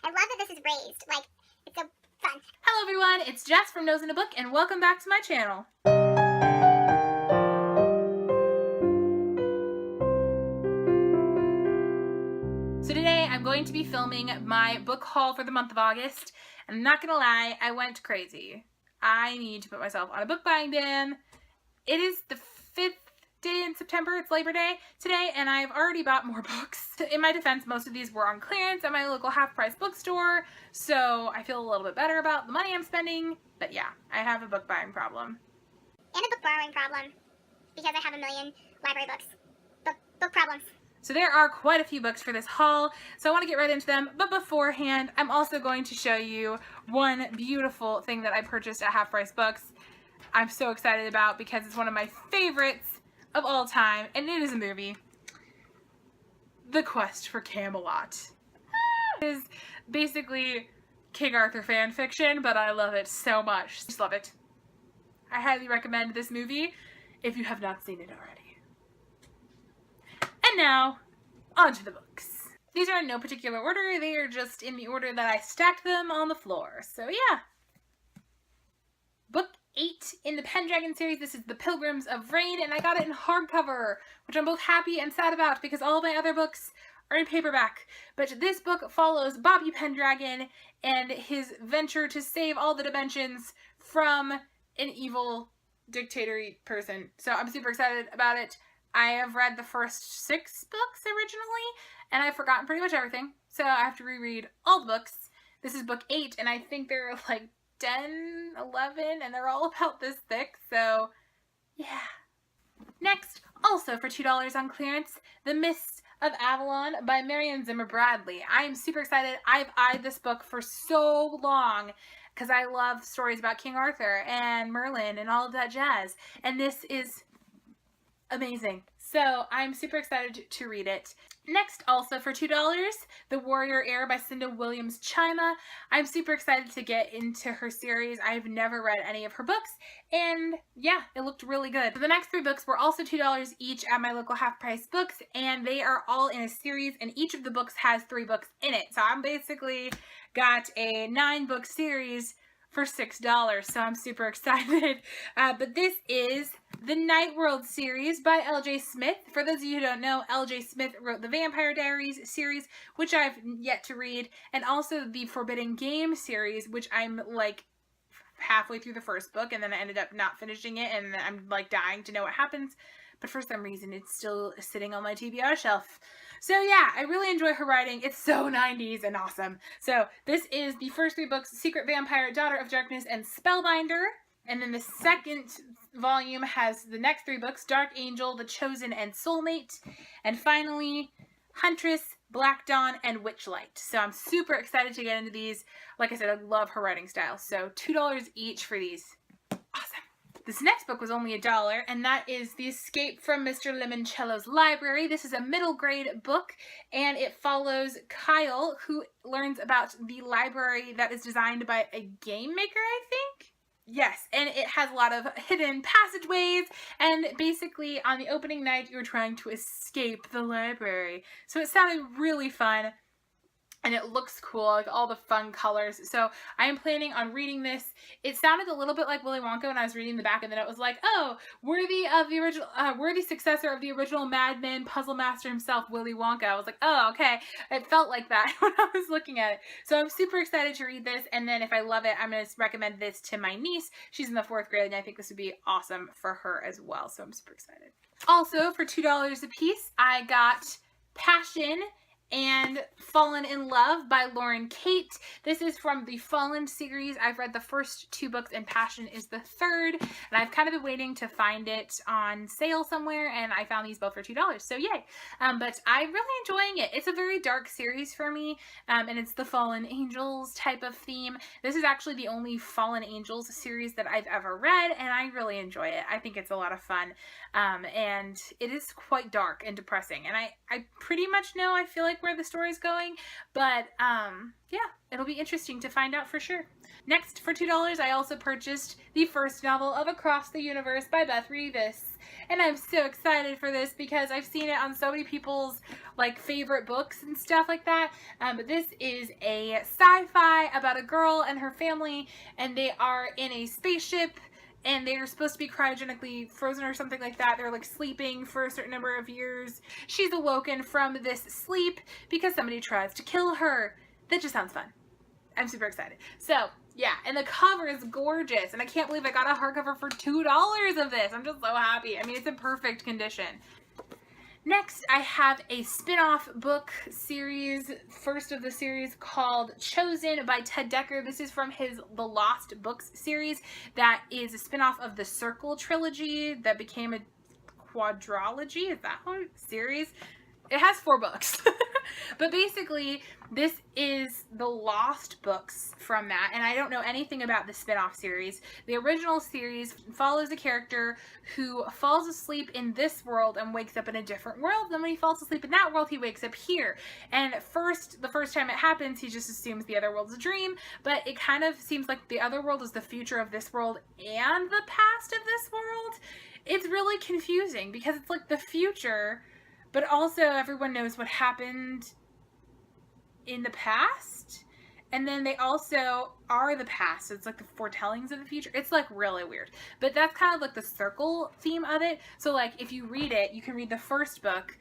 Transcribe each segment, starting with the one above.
I love that this is raised. Like, it's so fun. Hello everyone, it's Jess from Nose in a Book, and welcome back to my channel. So today I'm going to be filming my book haul for the month of August, and I'm not gonna lie, I went crazy. I need to put myself on a book buying ban. It is the 5th day in September, it's Labor Day today, and I've already bought more books. In my defense, most of these were on clearance at my local half-price bookstore, so I feel a little bit better about the money I'm spending, but yeah, I have a book buying problem. And a book borrowing problem, because I have a million library books. Book problems. So there are quite a few books for this haul, so I want to get right into them, but beforehand, I'm also going to show you one beautiful thing that I purchased at Half Price Books. I'm so excited about because it's one of my favorites of all time, and it is a movie. The Quest for Camelot. It is basically King Arthur fan fiction, but I love it so much. Just love it. I highly recommend this movie if you have not seen it already. And now, on to the books. These are in no particular order, they are just in the order that I stacked them on the floor. So yeah. Book 8 in the Pendragon series. This is The Pilgrims of Rain, and I got it in hardcover, which I'm both happy and sad about because all of my other books are in paperback. But this book follows Bobby Pendragon and his venture to save all the dimensions from an evil dictator-y person. So I'm super excited about it. I have read the first 6 books originally, and I've forgotten pretty much everything. So I have to reread all the books. This is book 8, and I think there are like 10, 11, and they're all about this thick, so yeah. Next, also for $2 on clearance, The Mists of Avalon by Marion Zimmer Bradley. I'm super excited. I've eyed this book for so long because I love stories about King Arthur and Merlin and all of that jazz, and this is amazing. So I'm super excited to read it. Next, also for $2, The Warrior Heir by Cinda Williams Chima. I'm super excited to get into her series. I've never read any of her books, and yeah, it looked really good. So the next 3 books were also $2 each at my local half-price books, and they are all in a series, and each of the books has 3 books in it. So I'm basically got a 9-book series for $6, so I'm super excited. But this is the Night World series by L.J. Smith. For those of you who don't know, L.J. Smith wrote the Vampire Diaries series, which I've yet to read, and also the Forbidden Game series, which I'm like halfway through the first book, and then I ended up not finishing it, and I'm like dying to know what happens. But for some reason, it's still sitting on my TBR shelf. So yeah, I really enjoy her writing. It's so 90s and awesome. So this is the first 3 books, Secret Vampire, Daughter of Darkness, and Spellbinder. And then the second volume has the next 3 books, Dark Angel, The Chosen, and Soulmate. And finally, Huntress, Black Dawn, and Witchlight. So I'm super excited to get into these. Like I said, I love her writing style. So $2 each for these. Awesome. This next book was only $1, and that is The Escape from Mr. Limoncello's Library. This is a middle grade book, and it follows Kyle, who learns about the library that is designed by a game maker, I think? Yes, and it has a lot of hidden passageways, and basically on the opening night you're trying to escape the library. So it sounded really fun. And it looks cool, like all the fun colors. So I am planning on reading this. It sounded a little bit like Willy Wonka when I was reading the back, and then it was like, oh, worthy of the original, worthy successor of the original Mad Men puzzle master himself, Willy Wonka. I was like, oh, okay. It felt like that when I was looking at it. So I'm super excited to read this, and then if I love it, I'm going to recommend this to my niece. She's in the 4th grade, and I think this would be awesome for her as well. So I'm super excited. Also, for $2 a piece, I got Passion and Fallen in Love by Lauren Kate. This is from the Fallen series. I've read the first 2 books, and Passion is the 3rd, and I've kind of been waiting to find it on sale somewhere, and I found these both for $2, so yay. But I'm really enjoying it. It's a very dark series for me, and it's the Fallen Angels type of theme. This is actually the only Fallen Angels series that I've ever read, and I really enjoy it. I think it's a lot of fun, and it is quite dark and depressing, and I pretty much know, I feel like, where the story's going, but yeah, it'll be interesting to find out for sure. Next, for $2, I also purchased the first novel of Across the Universe by Beth Revis. And I'm so excited for this because I've seen it on so many people's like favorite books and stuff like that. But this is a sci-fi about a girl and her family, and they are in a spaceship, and they are supposed to be cryogenically frozen or something like that. They're like sleeping for a certain number of years. She's awoken from this sleep because somebody tries to kill her. That just sounds fun. I'm super excited. So yeah, and the cover is gorgeous, and I can't believe I got a hardcover for $2 of this. I'm just so happy. I mean, it's in perfect condition. Next, I have a spin-off book series, first of the series, called Chosen by Ted Dekker. This is from his The Lost Books series that is a spin-off of the Circle trilogy that became a quadrilogy. Is that how series? It has 4 books. But basically, this is the lost books from that, and I don't know anything about the spin-off series. The original series follows a character who falls asleep in this world and wakes up in a different world. Then when he falls asleep in that world, he wakes up here. And the first time it happens, he just assumes the other world's a dream, but it kind of seems like the other world is the future of this world and the past of this world. It's really confusing because it's like the future, but also everyone knows what happened in the past, and then they also are the past, so it's like the foretellings of the future. It's like really weird, but that's kind of like the Circle theme of it. So like if you read it, you can read the first book,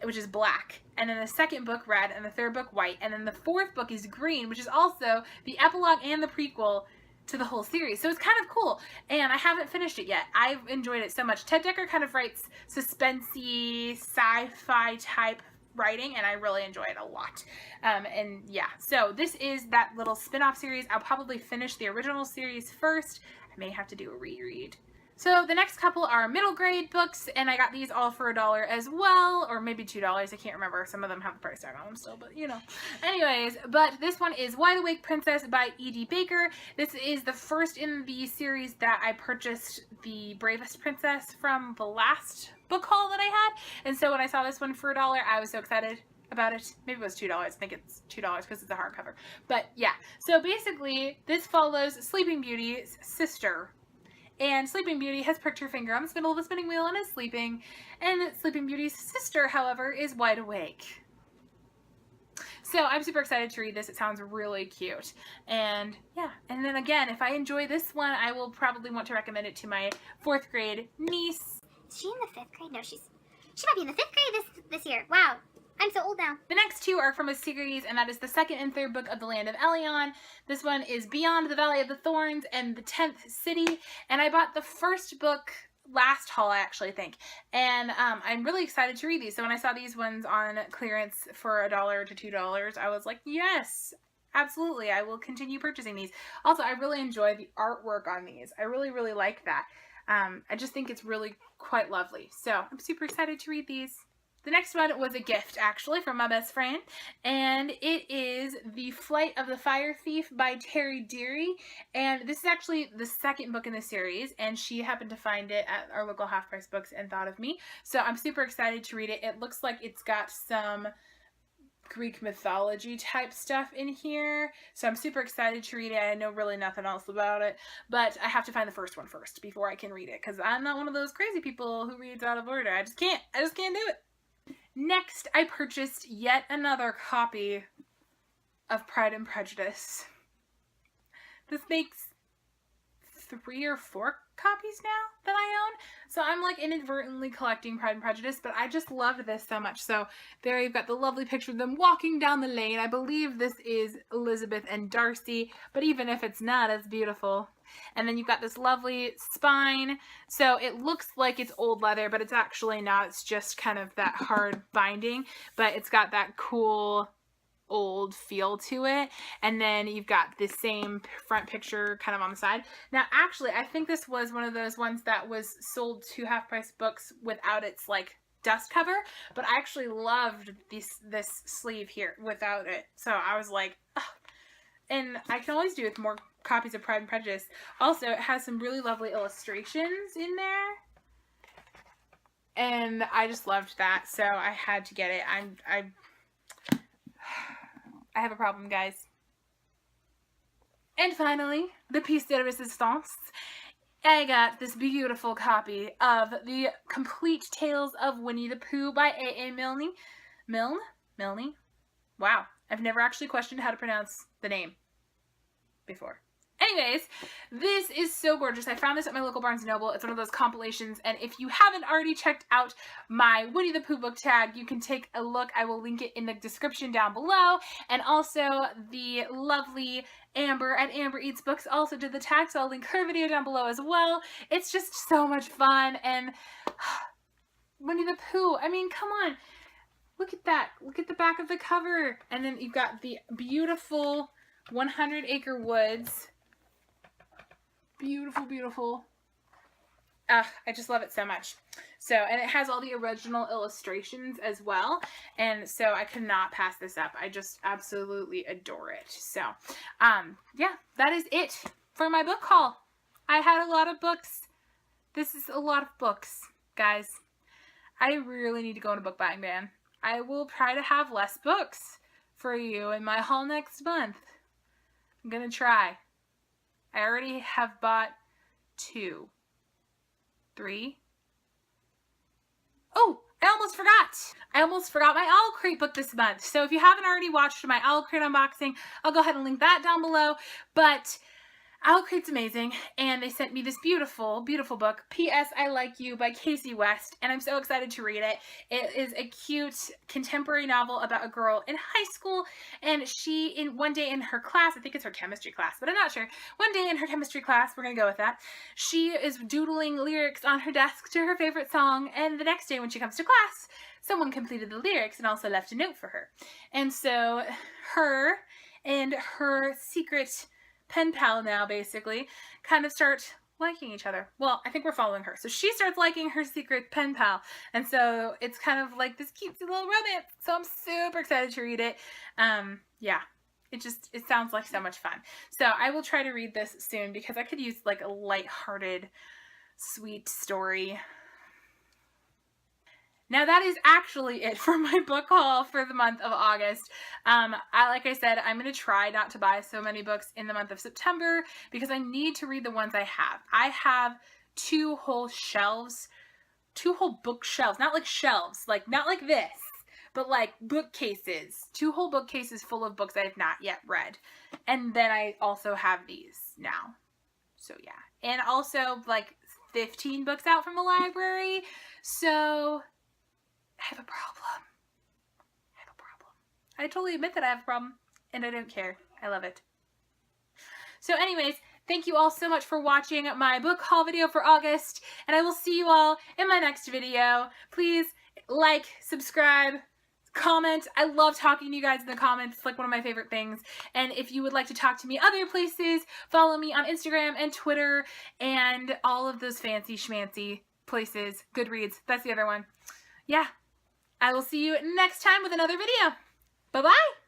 which is black, and then the second book red, and the third book white, and then the fourth book is green, which is also the epilogue and the prequel to the whole series. So it's kind of cool, and I haven't finished it yet. I've enjoyed it so much. Ted Dekker kind of writes suspensey, sci-fi type writing, and I really enjoy it a lot. And yeah, so this is that little spin-off series. I'll probably finish the original series first. I may have to do a reread. So the next couple are middle grade books, and I got these all for $1 as well, or maybe $2, I can't remember. Some of them have the price tag on them still, but you know. Anyways, but this one is Wide Awake Princess by E.D. Baker. This is the first in the series that I purchased the Bravest Princess from the last book haul that I had, and so when I saw this one for $1, I was so excited about it. Maybe it was $2. I think it's $2 because it's a hardcover. But yeah, so basically this follows Sleeping Beauty's sister. And Sleeping Beauty has pricked her finger on the spindle of the spinning wheel and is sleeping. And Sleeping Beauty's sister, however, is wide awake. So I'm super excited to read this. It sounds really cute. And yeah, and then again, if I enjoy this one, I will probably want to recommend it to my 4th grade niece. Is she in the 5th grade? No, she might be in the 5th grade this year. Wow. I'm so old now. The next 2 are from a series, and that is the 2nd and 3rd book of The Land of Elion. This one is Beyond the Valley of the Thorns and the 10th City. And I bought the first book last haul, I actually think. And I'm really excited to read these. So when I saw these ones on clearance for $1 to $2, I was like, yes, absolutely. I will continue purchasing these. Also, I really enjoy the artwork on these. I really, really like that. I just think it's really quite lovely. So I'm super excited to read these. The next one was a gift, actually, from my best friend, and it is The Flight of the Fire Thief by Terry Deary, and this is actually the 2nd book in the series, and she happened to find it at our local Half Price Books and thought of me, so I'm super excited to read it. It looks like it's got some Greek mythology type stuff in here, so I'm super excited to read it. I know really nothing else about it, but I have to find the first one first before I can read it, because I'm not one of those crazy people who reads out of order. I just can't do it. Next, I purchased yet another copy of Pride and Prejudice. This makes 3 or 4 copies now that I own. So I'm like inadvertently collecting Pride and Prejudice, but I just loved this so much. So there you've got the lovely picture of them walking down the lane. I believe this is Elizabeth and Darcy, but even if it's not, it's beautiful. And then you've got this lovely spine. So it looks like it's old leather, but it's actually not. It's just kind of that hard binding, but it's got that cool old feel to it. And then you've got the same front picture kind of on the side. Now, actually, I think this was one of those ones that was sold to Half Price Books without its like dust cover, but I actually loved this sleeve here without it. So I was like, oh. And I can always do with more copies of Pride and Prejudice. Also, it has some really lovely illustrations in there. And I just loved that, so I had to get it. I have a problem, guys. And finally, the piece de resistance I got this beautiful copy of The Complete Tales of Winnie the Pooh by A.A. Milne. Milne? Wow, I've never actually questioned how to pronounce the name before. Anyways, this is so gorgeous. I found this at my local Barnes & Noble. It's one of those compilations, and if you haven't already checked out my Winnie the Pooh book tag, you can take a look. I will link it in the description down below, and also the lovely Amber at Amber Eats Books also did the tag, so I'll link her video down below as well. It's just so much fun, and Winnie the Pooh, I mean, come on. Look at that. Look at the back of the cover. And then you've got the beautiful 100 Acre Woods. Beautiful, beautiful. I just love it so much. So, and it has all the original illustrations as well. And so I could not pass this up. I just absolutely adore it. So, yeah, that is it for my book haul. I had a lot of books. This is a lot of books, guys. I really need to go on a book buying ban. I will try to have less books for you in my haul next month. I'm gonna try. I already have bought 2. 3. Oh, I almost forgot. I almost forgot my Owl Crate book this month. So if you haven't already watched my Owl Crate unboxing, I'll go ahead and link that down below. But Owl Crate's amazing, and they sent me this beautiful, beautiful book, P.S. I Like You by Casey West, and I'm so excited to read it. It is a cute contemporary novel about a girl in high school, and one day in her class, I think it's her chemistry class, but I'm not sure, one day in her chemistry class, we're going to go with that, she is doodling lyrics on her desk to her favorite song, and the next day when she comes to class, someone completed the lyrics and also left a note for her. And so her and her secret pen pal now basically kind of start liking each other. Well, I think we're following her. So she starts liking her secret pen pal. And so it's kind of like this cutesy little romance. So I'm super excited to read it. Yeah, it sounds like so much fun. So I will try to read this soon because I could use like a lighthearted, sweet story. Now that is actually it for my book haul for the month of August. Like I said, I'm going to try not to buy so many books in the month of September because I need to read the ones I have. I have 2 whole shelves, 2 whole bookshelves, not like shelves, like not like this, but like bookcases, 2 whole bookcases full of books I have not yet read. And then I also have these now. So yeah. And also like 15 books out from the library. So I have a problem. I totally admit that I have a problem, and I don't care. I love it. So anyways, thank you all so much for watching my book haul video for August, and I will see you all in my next video. Please like, subscribe, comment. I love talking to you guys in the comments. It's like one of my favorite things. And if you would like to talk to me other places, follow me on Instagram and Twitter and all of those fancy schmancy places. Goodreads, that's the other one. Yeah. I will see you next time with another video. Bye-bye!